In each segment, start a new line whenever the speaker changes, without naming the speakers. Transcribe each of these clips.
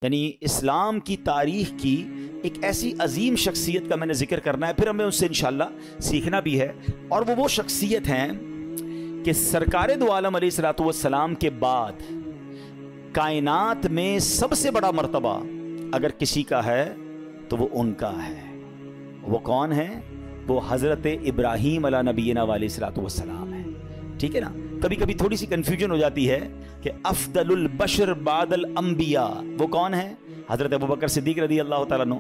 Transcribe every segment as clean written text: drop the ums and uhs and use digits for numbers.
یعنی اسلام کی تاریخ کی ایک ایسی عظیم شخصیت کا میں نے ذکر کرنا ہے، پھر ہمیں اس سے انشاءاللہ سیکھنا بھی ہے، اور وہ شخصیت ہیں کہ سرکار دو عالم علیہ الصلوۃ والسلام کے بعد کائنات میں سب سے بڑا مرتبہ اگر کسی کا ہے تو وہ ان کا ہے۔ وہ کون ہے؟ وہ حضرت ابراہیم علیہ نبینا علیہ الصلوۃ والسلام ہے۔ ٹھیک ہے نا؟ کبھی کبھی تھوڑی سی کنفیوژن ہو جاتی ہے کہ افضل البشر بعد الانبیاء وہ کون ہے؟ حضرت ابوبکر صدیق رضی اللہ تعالیٰ عنہ۔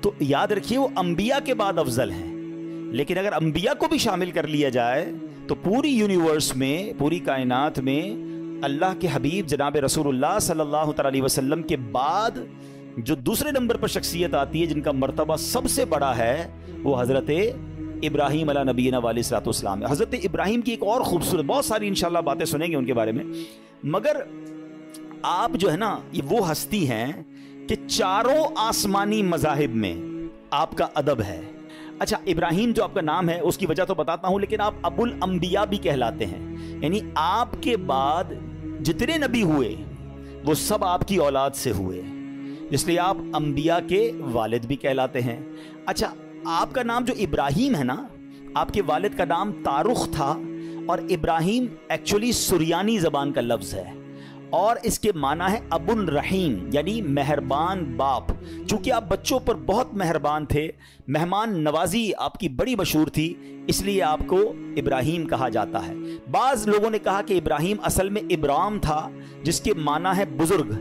تو یاد رکھیے وہ انبیاء کے بعد افضل ہیں، لیکن اگر انبیاء کو بھی شامل کر لیا جائے تو پوری یونیورس میں، پوری کائنات میں اللہ کے حبیب جناب رسول اللہ صلی اللہ تعالیٰ علیہ وسلم کے بعد جو دوسرے نمبر پر شخصیت آتی ہے جن کا مرتبہ سب سے بڑا ہے، وہ حضرت ابراہیم علیہ نبینا علیہ الصلوۃ والسلام ہے۔ حضرت ابراہیم کی ایک اور خوبصورت، بہت ساری انشاءاللہ باتیں سنیں گے ان کے بارے میں، مگر آپ جو ہے نا یہ وہ ہستی ہیں کہ چاروں آسمانی مذاہب میں آپ کا ادب ہے۔ اچھا، ابراہیم جو آپ کا نام ہے اس کی وجہ تو بتاتا ہوں، لیکن آپ ابو الانبیاء بھی کہلاتے ہیں، یعنی آپ کے بعد جتنے نبی ہوئے وہ سب آپ کی اولاد سے ہوئے، اس لیے آپ انبیاء کے والد بھی کہلاتے ہیں۔ اچھا، آپ کا نام جو ابراہیم ہے نا، آپ کے والد کا نام تارخ تھا، اور ابراہیم ایکچولی سریانی زبان کا لفظ ہے، اور اس کے معنی ہے ابو الرحیم، یعنی مہربان باپ۔ چونکہ آپ بچوں پر بہت مہربان تھے، مہمان نوازی آپ کی بڑی مشہور تھی، اس لیے آپ کو ابراہیم کہا جاتا ہے۔ بعض لوگوں نے کہا کہ ابراہیم اصل میں ابرام تھا، جس کے معنی ہے بزرگ،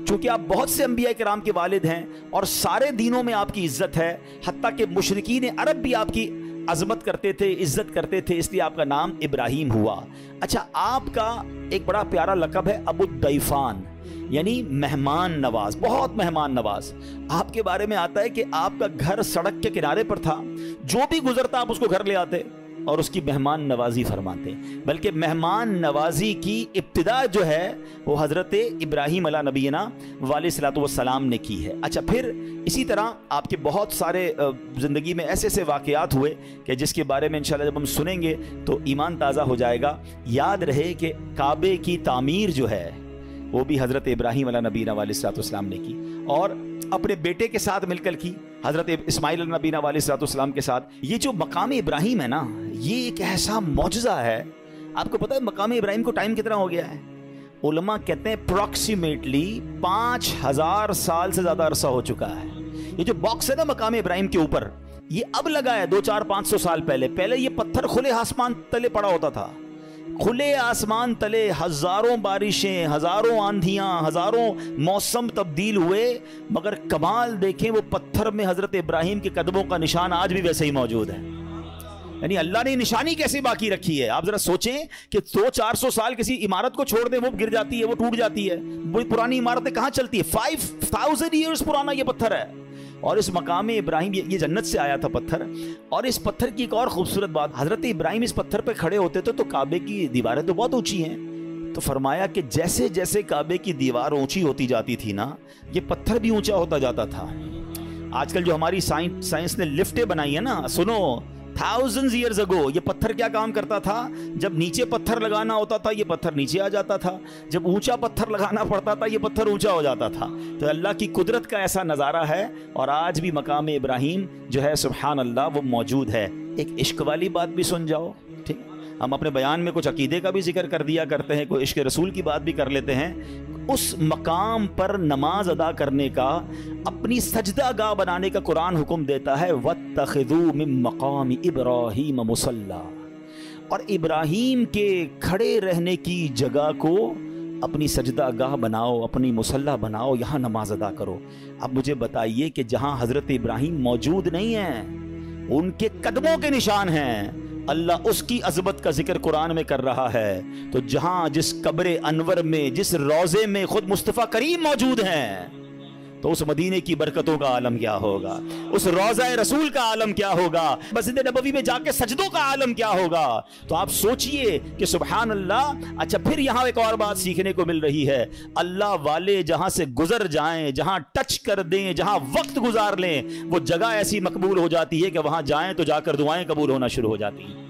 چونکہ آپ بہت سے انبیاء کرام کے والد ہیں اور سارے دینوں میں آپ کی عزت ہے، حتیٰ کہ مشرکین عرب بھی آپ کی عظمت کرتے تھے، عزت کرتے تھے، اس لیے آپ کا نام ابراہیم ہوا۔ اچھا، آپ کا ایک بڑا پیارا لقب ہے ابو الضیفان، یعنی مہمان نواز، بہت مہمان نواز۔ آپ کے بارے میں آتا ہے کہ آپ کا گھر سڑک کے کنارے پر تھا، جو بھی گزرتا آپ اس کو گھر لے آتے اور اس کی مہمان نوازی فرماتے، بلکہ مہمان نوازی کی ابتدا جو ہے وہ حضرت ابراہیم علیہ نبینا علیہ الصلوۃ والسلام نے کی ہے۔ اچھا، پھر اسی طرح آپ کے بہت سارے زندگی میں ایسے ایسے واقعات ہوئے کہ جس کے بارے میں انشاءاللہ جب ہم سنیں گے تو ایمان تازہ ہو جائے گا۔ یاد رہے کہ کعبے کی تعمیر جو ہے وہ بھی حضرت ابراہیم علیہ نبینا علیہ الصلوۃ والسلام نے کی، اور اپنے بیٹے کے ساتھ مل کر کی، حضرت اسماعیل علیہ نبینا علیہ الصلوۃ والسلام کے ساتھ۔ یہ جو مقام ابراہیم ہے نا، یہ ایک ایسا معجزہ ہے۔ آپ کو پتہ ہے مقام ابراہیم کو ٹائم کتنا ہو گیا ہے؟ علماء کہتے ہیں اپروکسیمیٹلی 5000 سال سے زیادہ عرصہ ہو چکا ہے۔ یہ جو باکس ہے نا مقام ابراہیم کے اوپر، یہ اب لگا ہے 200-500 سال پہلے یہ پتھر کھلے آسمان تلے پڑا ہوتا تھا، کھلے آسمان تلے ہزاروں بارشیں، ہزاروں آندھیاں، ہزاروں موسم تبدیل ہوئے، مگر کمال دیکھیں وہ پتھر میں حضرت ابراہیم کے قدموں کا نشان آج بھی ویسے ہی موجود ہے۔ یعنی اللہ نے نشانی کیسے باقی رکھی ہے؟ آپ ذرا سوچیں کہ 200-400 سال کسی عمارت کو چھوڑ دیں، وہ گر جاتی ہے، وہ ٹوٹ جاتی ہے، بڑی پرانی عمارتیں کہاں چلتی ہے؟ 5000 ایئرز پرانا یہ پتھر ہے، اور اس مقام ابراہیم یہ جنت سے آیا تھا پتھر۔ اور اس پتھر کی ایک اور خوبصورت بات، حضرت ابراہیم اس پتھر پہ کھڑے ہوتے تھے تو کعبے کی دیواریں تو بہت اونچی ہیں، تو فرمایا کہ جیسے جیسے کعبے کی دیوار اونچی ہوتی جاتی تھی نا، یہ پتھر بھی اونچا ہوتا جاتا تھا۔ آج کل جو ہماری سائنس نے لفٹیں بنائی ہیں نا، سنو، thousands years ago یہ پتھر کیا کام کرتا تھا؟ جب نیچے پتھر لگانا ہوتا تھا یہ پتھر نیچے آ جاتا تھا، جب اونچا پتھر لگانا پڑتا تھا یہ پتھر اونچا ہو جاتا تھا۔ تو اللہ کی قدرت کا ایسا نظارہ ہے، اور آج بھی مقام ابراہیم جو ہے سبحان اللہ وہ موجود ہے۔ ایک عشق والی بات بھی سن جاؤ، ٹھیک؟ ہم اپنے بیان میں کچھ عقیدے کا بھی ذکر کر دیا کرتے ہیں، کوئی عشق رسول کی بات بھی کر لیتے ہیں۔ اس مقام پر نماز ادا کرنے کا، اپنی سجدہ گاہ بنانے کا قرآن حکم دیتا ہے، وَاتَّخِذُوا مِن مَّقَامِ إِبْرَاهِيمَ مُصَلًّى، اور ابراہیم کے کھڑے رہنے کی جگہ کو اپنی سجدہ گاہ بناؤ، اپنی مصلی بناؤ، یہاں نماز ادا کرو۔ اب مجھے بتائیے کہ جہاں حضرت ابراہیم موجود نہیں ہیں، ان کے قدموں کے نشان ہیں، اللہ اس کی عظمت کا ذکر قرآن میں کر رہا ہے، تو جہاں جس قبر انور میں، جس روضے میں خود مصطفیٰ کریم موجود ہیں، تو اس مدینے کی برکتوں کا عالم کیا ہوگا، اس روضہ رسول کا عالم کیا ہوگا، مسجد نبوی میں جا کے سجدوں کا عالم کیا ہوگا۔ تو آپ سوچئے کہ سبحان اللہ۔ اچھا، پھر یہاں ایک اور بات سیکھنے کو مل رہی ہے، اللہ والے جہاں سے گزر جائیں، جہاں ٹچ کر دیں، جہاں وقت گزار لیں، وہ جگہ ایسی مقبول ہو جاتی ہے کہ وہاں جائیں تو جا کر دعائیں قبول ہونا شروع ہو جاتی ہیں۔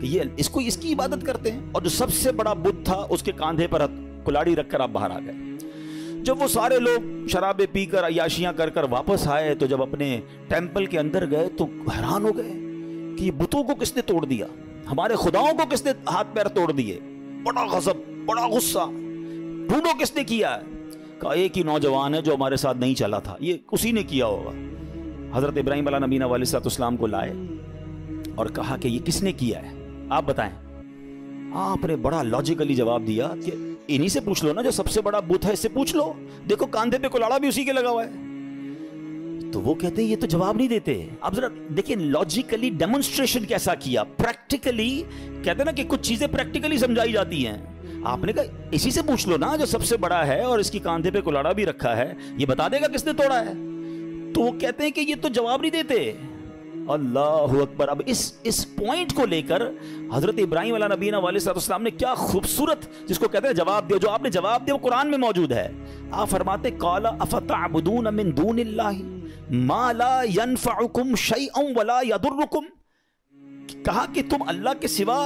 کہ یہ اس کو اس کی عبادت کرتے ہیں. اور جو سب سے بڑا بت تھا اس کے کاندھے پر کلاڑی رکھ کر آپ باہر آ گئے. جب وہ سارے لوگ شرابیں پی کر عیاشیاں کر کر واپس آئے تو جب اپنے ٹیمپل کے اندر گئے تو حیران ہو گئے کہ یہ بتوں کو کس نے توڑ دیا, ہمارے خداؤں کو کس نے ہاتھ پیر توڑ دیے. بڑا غضب, بڑا غصہ, ڈھونڈو کس نے کیا ہے. کہا ایک ہی نوجوان ہے جو ہمارے ساتھ نہیں چلا تھا, یہ اسی نے کیا ہوگا. حضرت ابراہیم علیہ نبینا علیہ السلام کو لائے اور کہا کہ یہ کس نے کیا ہے, آپ بتائیں. آپ نے بڑا لاجیکلی جواب دیا کہ انہی سے پوچھ لو نا, جو سب سے بڑا بت ہے اس سے پوچھ لو, دیکھو کاندھے پہ کلاڑا بھی اسی کے لگا ہوا ہے. تو وہ کہتے ہیں یہ تو جواب نہیں دیتے. اب ذرا دیکھیں لاجیکلی ڈیمونسٹریشن کیسا کیا, پریکٹیکلی. کہتے ہیں نا کہ کچھ چیزیں پریکٹیکلی سمجھائی جاتی ہیں. آپ نے کہا اسی سے پوچھ لو نا جو سب سے بڑا ہے اور اس کی کاندھے پہ کلاڑا بھی رکھا ہے, یہ بتا دے گا کس نے توڑا ہے. تو وہ کہتے ہیں کہ یہ تو جواب نہیں دیتے. اللہ اکبر. اب اس پوائنٹ کو لے کر حضرت ابراہیم علیہ نبینا علیہ السلام نے کیا خوبصورت, جس کو کہتے ہیں جواب دیا, جو آپ نے جواب دیا وہ قرآن میں موجود ہے. آپ فرماتے قال افتعبدون من دون اللہ ما لا ينفعکم شیئا ولا یضرکم. کہا کہ تم اللہ کے سوا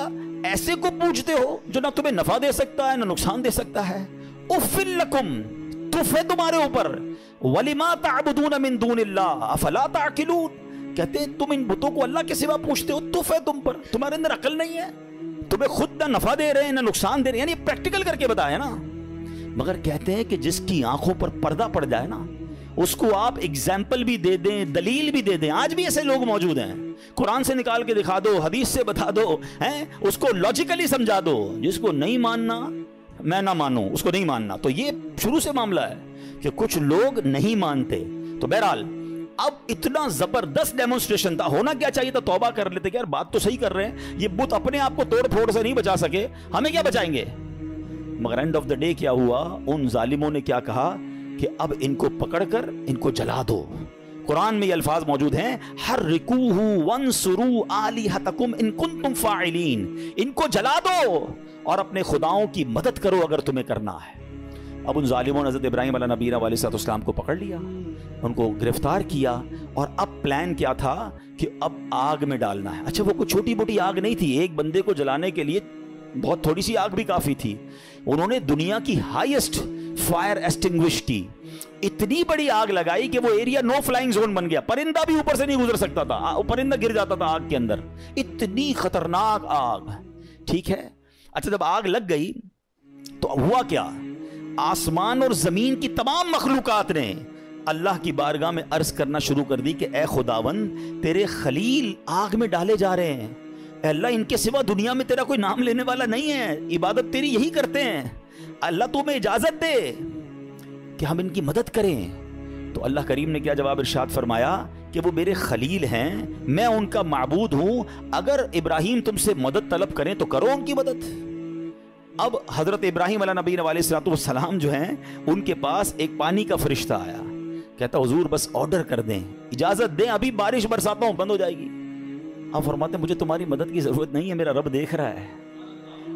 ایسے کو پوچھتے ہو جو نہ تمہیں نفع دے سکتا ہے نہ نقصان دے سکتا ہے. اف لکم, تف ہے تمہارے اوپر. ولما تعبدون من دون اللہ افلا تعقلون. کہتے ہیں تم ان بتوں کو اللہ کے سوا پوچھتے ہو, تف ہے تم پر, تمہارے اندر عقل نہیں ہے, تمہیں خود نہ نفع دے رہے ہیں نہ نقصان دے رہے ہیں. یعنی پریکٹیکل کر کے بتایا نا. مگر کہتے ہیں کہ جس کی آنکھوں پر پردہ پڑ جائے نا, اس کو آپ ایگزامپل بھی دے دیں, دلیل بھی دے دیں. آج بھی ایسے لوگ موجود ہیں, قرآن سے نکال کے دکھا دو, حدیث سے بتا دو, اس کو لاجیکلی سمجھا دو. جس کو نہیں ماننا میں نہ مانوں, اس کو نہیں ماننا. تو یہ شروع سے معاملہ ہے کہ کچھ لوگ نہیں مانتے. تو بہرحال اب اتنا زبردست ڈیمونسٹریشن تھا, ہونا کیا چاہیے تھا, توبہ کر لیتے کہ یار بات تو صحیح کر رہے ہیں, یہ بت اپنے آپ کو توڑ پھوڑ سے نہیں بچا سکے, ہمیں کیا بچائیں گے. مگر اینڈ آف دا ڈے کیا ہوا, ان ظالموں نے کیا کہا کہ اب ان کو پکڑ کر ان کو جلا دو. قرآن میں یہ الفاظ موجود ہیں, حرکوہ وانصروا آلہتکم ان کنتم فاعلین. ان کو جلا دو اور اپنے خداؤں کی مدد کرو اگر تمہیں کرنا ہے. اب ان ظالموں نے حضرت ابراہیم علیہ نبینا علیہ السلام کو پکڑ لیا, ان کو گرفتار کیا, اور اب پلان کیا تھا کہ اب آگ میں ڈالنا ہے. اچھا وہ کوئی چھوٹی موٹی آگ نہیں تھی, ایک بندے کو جلانے کے لیے بہت تھوڑی سی آگ بھی کافی تھی. انہوں نے دنیا کی ہائیسٹ فائر ایسٹنگوش کی, اتنی بڑی آگ لگائی کہ وہ ایریا نو فلائنگ زون بن گیا, پرندہ بھی اوپر سے نہیں گزر سکتا تھا, پرندہ گر جاتا تھا آگ کے اندر, اتنی خطرناک آگ. ٹھیک ہے. اچھا جب آگ لگ گئی تو ہوا کیا, آسمان اور زمین کی تمام مخلوقات نے اللہ کی بارگاہ میں عرض کرنا شروع کر دی کہ اے خداوند تیرے خلیل آگ میں ڈالے جا رہے ہیں, اے اللہ ان کے سوا دنیا میں تیرا کوئی نام لینے والا نہیں ہے, عبادت تیری یہی کرتے ہیں, اللہ تو ہمیں اجازت دے کہ ہم ان کی مدد کریں. تو اللہ کریم نے کیا جواب ارشاد فرمایا کہ وہ میرے خلیل ہیں, میں ان کا معبود ہوں, اگر ابراہیم تم سے مدد طلب کریں تو کرو ان کی مدد. اب حضرت ابراہیم علیہ نبی علیہ السلام جو ہیں ان کے پاس ایک پانی کا فرشتہ آیا, کہتا حضور بس آرڈر کر دیں, اجازت دیں, ابھی بارش برساتا ہوں بند ہو جائے گی. آپ فرماتے ہیں مجھے تمہاری مدد کی ضرورت نہیں ہے, میرا رب دیکھ رہا ہے,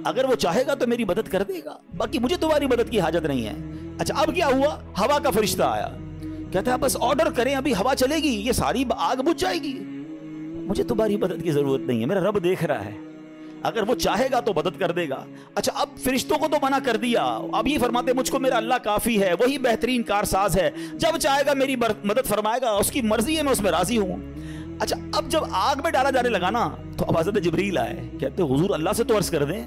اگر وہ چاہے گا تو میری مدد کر دے گا, باقی مجھے تمہاری مدد کی حاجت نہیں ہے. اچھا اب کیا ہوا, ہوا کا فرشتہ آیا, کہتا ہے بس آرڈر کریں, ابھی ہوا چلے گی یہ ساری آگ بجھ جائے گی, مجھے تمہاری مدد کی ضرورت نہیں ہے, میرا رب دیکھ رہا ہے, اگر وہ چاہے گا تو مدد کر دے گا. اچھا اب فرشتوں کو تو منع کر دیا, اب یہ فرماتے مجھ کو میرا اللہ کافی ہے, وہی بہترین کارساز ہے, جب چاہے گا میری مدد فرمائے گا, اس کی مرضی ہے, میں اس میں راضی ہوں. اچھا اب جب آگ میں ڈالا جانے لگا نا تو اب حضرت جبریل آئے, کہتے حضور اللہ سے تو عرض کر دیں,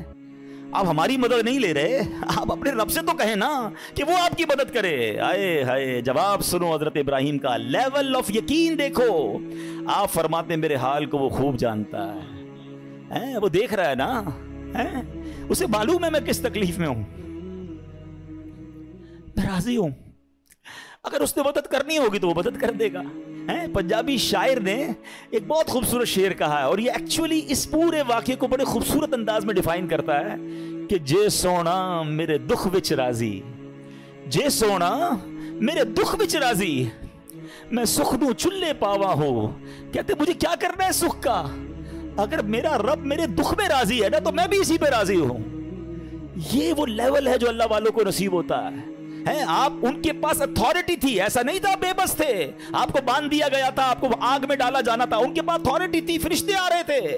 آپ ہماری مدد نہیں لے رہے, آپ اپنے رب سے تو کہیں نا کہ وہ آپ کی مدد کرے. آئے ہائے, جواب سنو حضرت ابراہیم کا, لیول آف یقین دیکھو. آپ فرماتے میرے حال کو وہ خوب جانتا ہے, وہ دیکھ رہا ہے نا, اسے معلوم ہے میں کس تکلیف میں ہوں, میں راضی ہوں, اگر اس نے مدد کرنی ہوگی تو وہ مدد کر دے گا. پنجابی شاعر نے ایک بہت خوبصورت شعر کہا ہے, اور یہ ایکچولی اس پورے واقعے کو بڑے خوبصورت انداز میں ڈیفائن کرتا ہے کہ جے سونا میرے دکھ وچ راضی, جے سونا میرے دکھ وچ راضی, میں سکھ نو چلے پاوا ہو. کہتے مجھے کیا کرنا ہے سکھ کا, اگر میرا رب میرے دکھ میں راضی ہے نا تو میں بھی اسی پہ راضی ہوں. یہ وہ لیول ہے جو اللہ والوں کو نصیب ہوتا ہے. آپ ان کے پاس اتھارٹی تھی, ایسا نہیں تھا بے بس تھے, آپ کو باندھ دیا گیا تھا, آپ کو آگ میں ڈالا جانا تھا, ان کے پاس اتھارٹی تھی, فرشتے آ رہے تھے,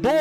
2